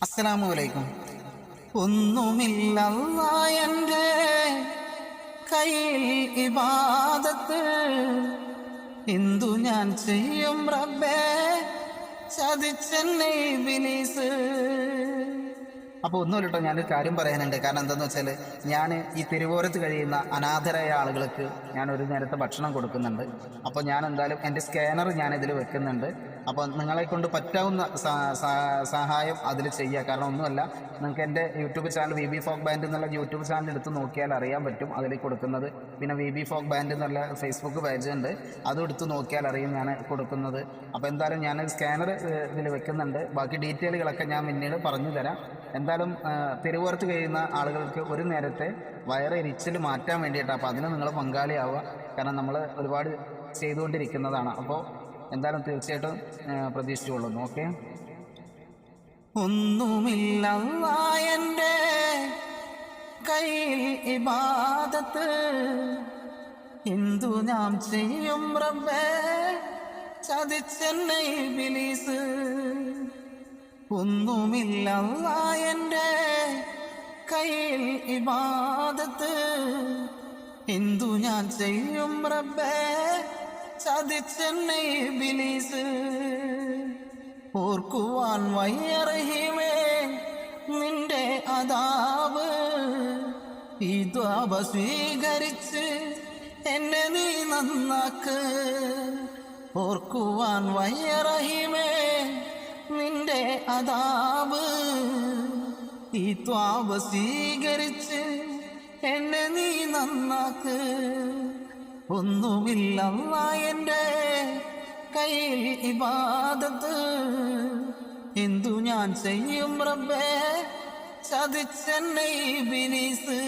അസ്സലാമു അലൈക്കും. ഒന്നുമില്ലല്ല എൻ്റെ കയ്യിൽ ഇബാദത്ത്, എന്തു ഞാൻ ചെയ്യും റബ്ബേ ചതിച്ചെന്നെ ഇബ്ലീസ്. അപ്പോൾ ഒന്നുമില്ല കേട്ടോ, ഞാനൊരു കാര്യം പറയാനുണ്ട്. കാരണം എന്താണെന്ന് വെച്ചാൽ, ഞാൻ ഈ തിരുവോരത്ത് കഴിയുന്ന അനാഥരായ ആളുകൾക്ക് ഞാൻ ഒരു നേരത്തെ ഭക്ഷണം കൊടുക്കുന്നുണ്ട്. അപ്പോൾ ഞാൻ എന്തായാലും എൻ്റെ സ്കാനർ ഞാനിതിൽ വെക്കുന്നുണ്ട്. അപ്പോൾ നിങ്ങളെ കൊണ്ട് പറ്റാവുന്ന സഹായം അതിൽ ചെയ്യുക. കാരണം ഒന്നുമല്ല, നിങ്ങൾക്ക് എൻ്റെ YouTube channel VB folk band എന്നുള്ള യൂട്യൂബ് ചാനൽ എടുത്ത് നോക്കിയാൽ അറിയാൻ പറ്റും അതിൽ കൊടുക്കുന്നത്. പിന്നെ VB ഫോക്ക് ബാൻഡ് എന്നുള്ള ഫേസ്ബുക്ക് പേജ് ഉണ്ട്, അതും എടുത്ത് നോക്കിയാൽ അറിയും ഞാൻ കൊടുക്കുന്നത്. അപ്പോൾ എന്തായാലും ഞാൻ സ്കാനർ ഇതിൽ വെക്കുന്നുണ്ട്. ബാക്കി ഡീറ്റെയിലുകളൊക്കെ ഞാൻ പിന്നീട് പറഞ്ഞു തരാം. എന്തായാലും തിരുവോരത്ത് കഴിയുന്ന ആളുകൾക്ക് ഒരു നേരത്തെ വയറെരിച്ചിൽ മാറ്റാൻ വേണ്ടിയിട്ടാണ്. അപ്പോൾ അതിന് നിങ്ങൾ പങ്കാളിയാവുക. കാരണം നമ്മൾ ഒരുപാട് ചെയ്തുകൊണ്ടിരിക്കുന്നതാണ്. അപ്പോൾ എന്തായാലും തീർച്ചയായിട്ടും പ്രതീക്ഷിച്ചുകൊള്ളുന്നു. ഓക്കെ. ഒന്നുമില്ല എൻ്റെ കയ്യിൽ ഇബാദത്ത്, എന്തു ഞാൻ ചെയ്യും റബ്ബേ ചതിച്ചെന്നെ ഇബ്ലീസ്. ഒന്നുമില്ല എൻ്റെ കയ്യിൽ ഇബാദത്ത്, എന്തു ഞാൻ ചെയ്യും റബ്ബേ ചതിച്ചെന്നെ ഇബ്ലീസ്. ഓർക്കുവാൻ വയ്യ റഹീമേ നിന്റെ അദാബ്, ഈ ദ്വാബ സ്വീകരിച്ച് എന്നെ നീ നന്നാക്ക്. ഓർക്കുവാൻ വയ്യ റഹീമേ നിന്റെ അദാബ്, ഈ ദ്വാബ സ്വീകരിച്ച് എന്നെ നീ നന്നാക്ക്. ഒന്നുമില്ല എൻ്റെ കയ്യിൽ ഇബാദത്ത്, എന്തു ഞാൻ ചെയ്യും റബ്ബേ ചതിച്ചെന്നെ ഇബ്ലീസ്.